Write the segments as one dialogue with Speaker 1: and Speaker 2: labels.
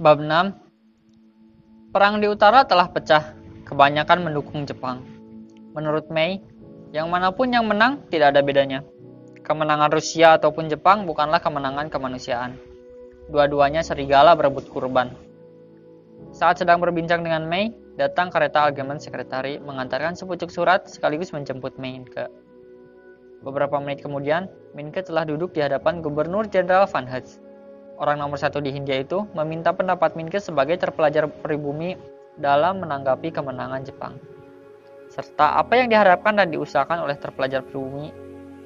Speaker 1: Bab 6. Perang di utara telah pecah, kebanyakan mendukung Jepang. Menurut Mei, yang manapun yang menang tidak ada bedanya. Kemenangan Rusia ataupun Jepang bukanlah kemenangan kemanusiaan. Dua-duanya serigala berebut kurban. Saat sedang berbincang dengan Mei, datang kereta Algemen sekretari mengantarkan sepucuk surat sekaligus menjemput Minke. Beberapa menit kemudian, Minke telah duduk di hadapan Gubernur Jenderal Van Hees. Orang nomor satu di Hindia itu meminta pendapat Minke sebagai terpelajar pribumi dalam menanggapi kemenangan Jepang, serta apa yang diharapkan dan diusahakan oleh terpelajar pribumi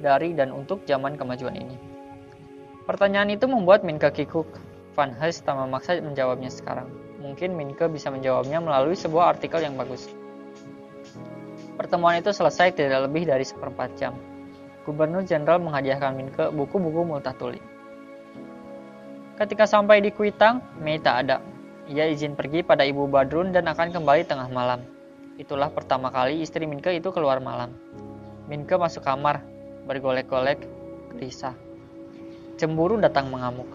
Speaker 1: dari dan untuk zaman kemajuan ini. Pertanyaan itu membuat Minke kikuk. Van Hees tak memaksa menjawabnya sekarang. Mungkin Minke bisa menjawabnya melalui sebuah artikel yang bagus. Pertemuan itu selesai tidak lebih dari 1/4 jam. Gubernur Jenderal menghadiahkan Minke buku-buku multatuli. Ketika sampai di Kuitang, Mei tak ada. Ia izin pergi pada Ibu Badrun dan akan kembali tengah malam. Itulah pertama kali istri Minke itu keluar malam. Minke masuk kamar, bergolek-golek, gelisah. Cemburu datang mengamuk.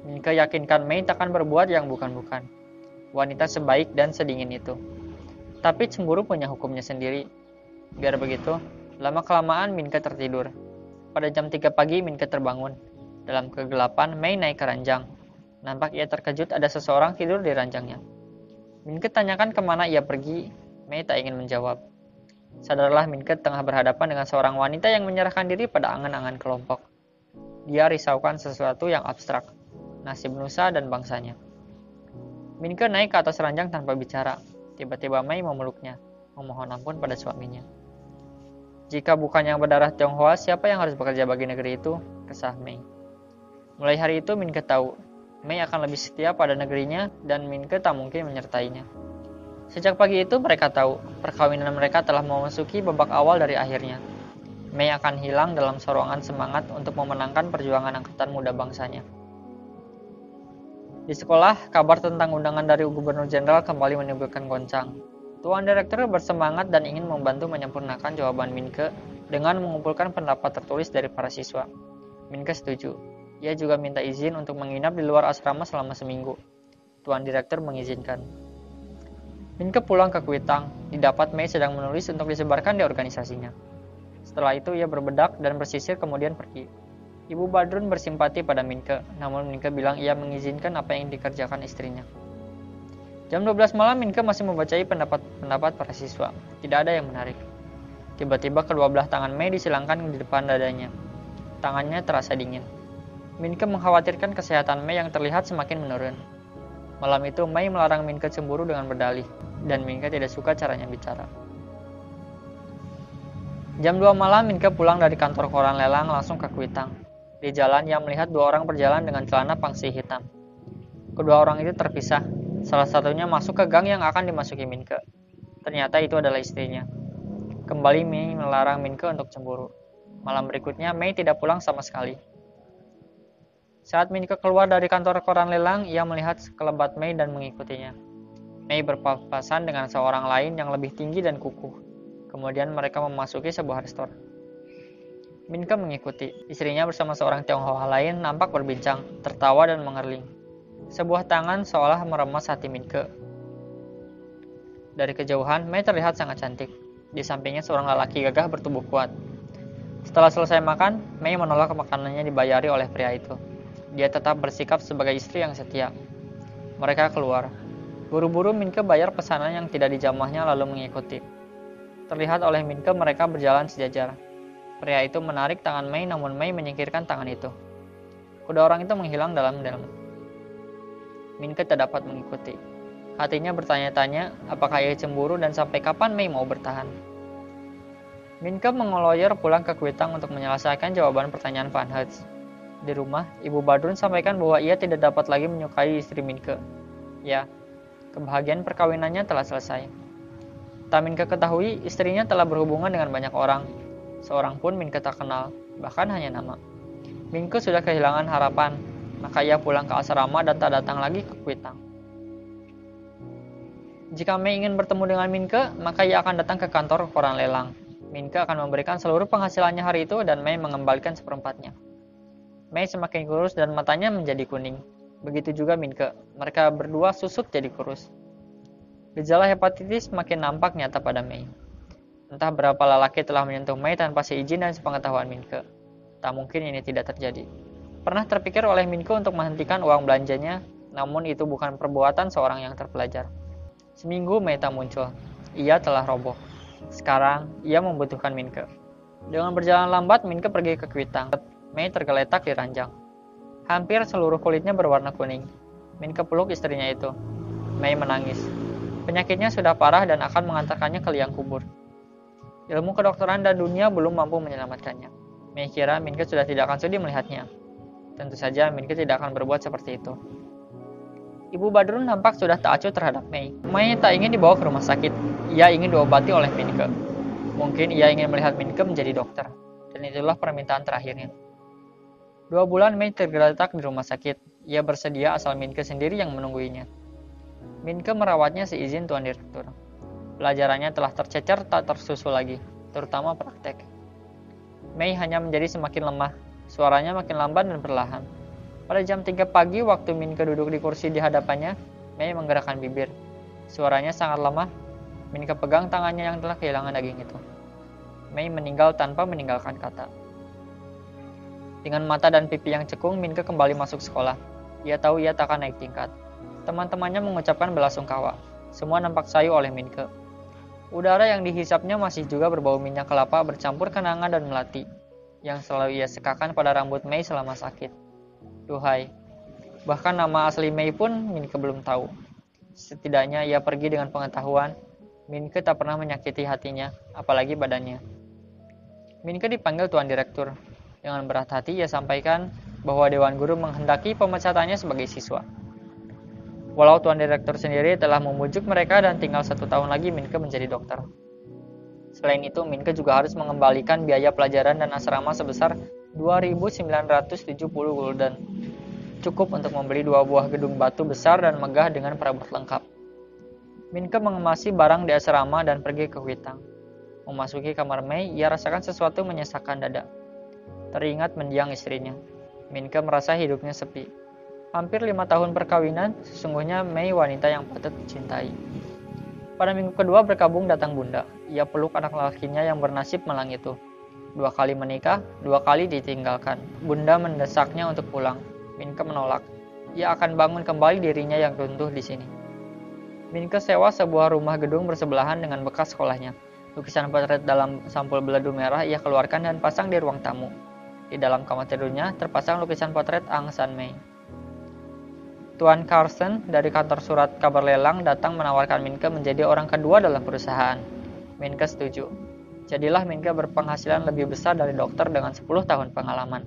Speaker 1: Minke yakinkan Mei takkan berbuat yang bukan-bukan. Wanita sebaik dan sedingin itu. Tapi cemburu punya hukumnya sendiri. Biar begitu, lama-kelamaan Minke tertidur. Pada jam 3 pagi Minke terbangun. Dalam kegelapan, Mei naik ke ranjang. Nampak ia terkejut ada seseorang tidur di ranjangnya. Minke tanyakan kemana ia pergi. Mei tak ingin menjawab. Sadarlah Minke tengah berhadapan dengan seorang wanita yang menyerahkan diri pada angan-angan kelompok. Dia risaukan sesuatu yang abstrak, nasib nusa dan bangsanya. Minke naik ke atas ranjang tanpa bicara. Tiba-tiba Mei memeluknya, memohon ampun pada suaminya. Jika bukan yang berdarah Tionghoa, siapa yang harus bekerja bagi negeri itu? Kesah Mei. Mulai hari itu Minke tahu, Mei akan lebih setia pada negerinya dan Minke tak mungkin menyertainya. Sejak pagi itu mereka tahu, perkawinan mereka telah memasuki babak awal dari akhirnya. Mei akan hilang dalam sorongan semangat untuk memenangkan perjuangan angkatan muda bangsanya. Di sekolah, kabar tentang undangan dari Gubernur Jenderal kembali menimbulkan goncang. Tuan Direktur bersemangat dan ingin membantu menyempurnakan jawaban Minke dengan mengumpulkan pendapat tertulis dari para siswa. Minke setuju. Ia juga minta izin untuk menginap di luar asrama selama seminggu. Tuan Direktur mengizinkan. Minke pulang ke Kuitang, didapat Mei sedang menulis untuk disebarkan di organisasinya. Setelah itu ia berbedak dan bersisir kemudian pergi. Ibu Badrun bersimpati pada Minke, namun Minke bilang ia mengizinkan apa yang dikerjakan istrinya. Jam 12 malam Minke masih membacai pendapat para siswa. Tidak ada yang menarik. Tiba-tiba kedua belah tangan Mei disilangkan di depan dadanya. Tangannya terasa dingin. Minke mengkhawatirkan kesehatan Mei yang terlihat semakin menurun. Malam itu Mei melarang Minke cemburu dengan berdalih, dan Minke tidak suka caranya bicara. Jam 2 malam Minke pulang dari kantor koran lelang langsung ke Kuitang. Di jalan ia melihat 2 orang berjalan dengan celana pangsi hitam. Kedua orang itu terpisah. Salah satunya masuk ke gang yang akan dimasuki Minke. Ternyata itu adalah istrinya. Kembali Mei melarang Minke untuk cemburu. Malam berikutnya Mei tidak pulang sama sekali. Saat Minke keluar dari kantor koran lelang, ia melihat sekelebat Mei dan mengikutinya. Mei berpapasan dengan seorang lain yang lebih tinggi dan kukuh. Kemudian mereka memasuki sebuah restoran. Minke mengikuti. Istrinya bersama seorang Tionghoa lain nampak berbincang, tertawa dan mengerling. Sebuah tangan seolah meremas hati Minke. Dari kejauhan, Mei terlihat sangat cantik. Di sampingnya seorang lelaki gagah bertubuh kuat. Setelah selesai makan, Mei menolak makanannya dibayari oleh pria itu. Dia tetap bersikap sebagai istri yang setia. Mereka keluar. Buru-buru Minke bayar pesanan yang tidak dijamahnya lalu mengikuti. Terlihat oleh Minke mereka berjalan sejajar. Pria itu menarik tangan Mei namun Mei menyingkirkan tangan itu. Kedua orang itu menghilang dalam-dalam. Minke tak dapat mengikuti. Hatinya bertanya-tanya apakah ia cemburu dan sampai kapan Mei mau bertahan. Minke mengeloyor pulang ke Kuitang untuk menyelesaikan jawaban pertanyaan Van Hees. Di rumah, Ibu Badrun sampaikan bahwa ia tidak dapat lagi menyukai istri Minke. Ya, kebahagiaan perkawinannya telah selesai. Tak Minke ketahui, istrinya telah berhubungan dengan banyak orang. Seorang pun Minke tak kenal, bahkan hanya nama. Minke sudah kehilangan harapan, maka ia pulang ke asrama dan tak datang lagi ke Kuitang. Jika Mei ingin bertemu dengan Minke, maka ia akan datang ke kantor koran lelang. Minke akan memberikan seluruh penghasilannya hari itu dan Mei mengembalikan 1/4-nya. Mei semakin kurus dan matanya menjadi kuning. Begitu juga Minke, mereka berdua susut jadi kurus. Gejala hepatitis makin nampak nyata pada Mei. Entah berapa lelaki telah menyentuh Mei tanpa seizin dan sepengetahuan Minke. Tak mungkin ini tidak terjadi. Pernah terpikir oleh Minke untuk menghentikan uang belanjanya, namun itu bukan perbuatan seorang yang terpelajar. Seminggu Mei tak muncul. Ia telah roboh. Sekarang, ia membutuhkan Minke. Dengan berjalan lambat, Minke pergi ke Kuitang. Mei tergeletak di ranjang. Hampir seluruh kulitnya berwarna kuning. Minke peluk istrinya itu. Mei menangis. Penyakitnya sudah parah dan akan mengantarkannya ke liang kubur. Ilmu kedokteran dan dunia belum mampu menyelamatkannya. Mei kira Minke sudah tidak akan sudi melihatnya. Tentu saja Minke tidak akan berbuat seperti itu. Ibu Badrun nampak sudah tak acuh terhadap Mei. Mei tak ingin dibawa ke rumah sakit. Ia ingin diobati oleh Minke. Mungkin ia ingin melihat Minke menjadi dokter. Dan itulah permintaan terakhirnya. 2 bulan Mei tergeletak di rumah sakit. Ia bersedia asal Minke sendiri yang menungguinya. Minke merawatnya seizin Tuan Direktur. Pelajarannya telah tercecer tak tersusul lagi, terutama praktek. Mei hanya menjadi semakin lemah, suaranya makin lamban dan perlahan. Pada jam 3 pagi waktu Minke duduk di kursi di hadapannya, Mei menggerakkan bibir. Suaranya sangat lemah. Minke pegang tangannya yang telah kehilangan daging itu. Mei meninggal tanpa meninggalkan kata. Dengan mata dan pipi yang cekung, Minke kembali masuk sekolah. Ia tahu ia tak akan naik tingkat. Teman-temannya mengucapkan belasungkawa. Semua nampak sayu oleh Minke. Udara yang dihisapnya masih juga berbau minyak kelapa bercampur kenangan dan melati, yang selalu ia sekakan pada rambut Mei selama sakit. Duhai, bahkan nama asli Mei pun Minke belum tahu. Setidaknya ia pergi dengan pengetahuan, Minke tak pernah menyakiti hatinya, apalagi badannya. Minke dipanggil Tuan Direktur. Dengan berat hati ia sampaikan bahwa Dewan Guru menghendaki pemecatannya sebagai siswa. Walau Tuan Direktur sendiri telah memujuk mereka dan tinggal 1 tahun lagi Minke menjadi dokter. Selain itu, Minke juga harus mengembalikan biaya pelajaran dan asrama sebesar 2.970 gulden. Cukup untuk membeli 2 buah gedung batu besar dan megah dengan perabot lengkap. Minke mengemasi barang di asrama dan pergi ke Kuitang. Memasuki kamar Mei, ia rasakan sesuatu menyesakkan dada. Teringat mendiang istrinya. Minke merasa hidupnya sepi. Hampir 5 tahun perkawinan, sesungguhnya Mei wanita yang patut dicintai. Pada minggu kedua berkabung datang Bunda. Ia peluk anak lelakinya yang bernasib malang itu. 2 kali menikah, 2 kali ditinggalkan. Bunda mendesaknya untuk pulang. Minke menolak. Ia akan bangun kembali dirinya yang runtuh di sini. Minke sewa sebuah rumah gedung bersebelahan dengan bekas sekolahnya. Lukisan potret dalam sampul beladu merah ia keluarkan dan pasang di ruang tamu. Di dalam kamar tidurnya terpasang lukisan potret Aung San Mei. Tuan Carson dari kantor surat kabar lelang datang menawarkan Minke menjadi orang kedua dalam perusahaan. Minke setuju. Jadilah Minke berpenghasilan lebih besar dari dokter dengan 10 tahun pengalaman.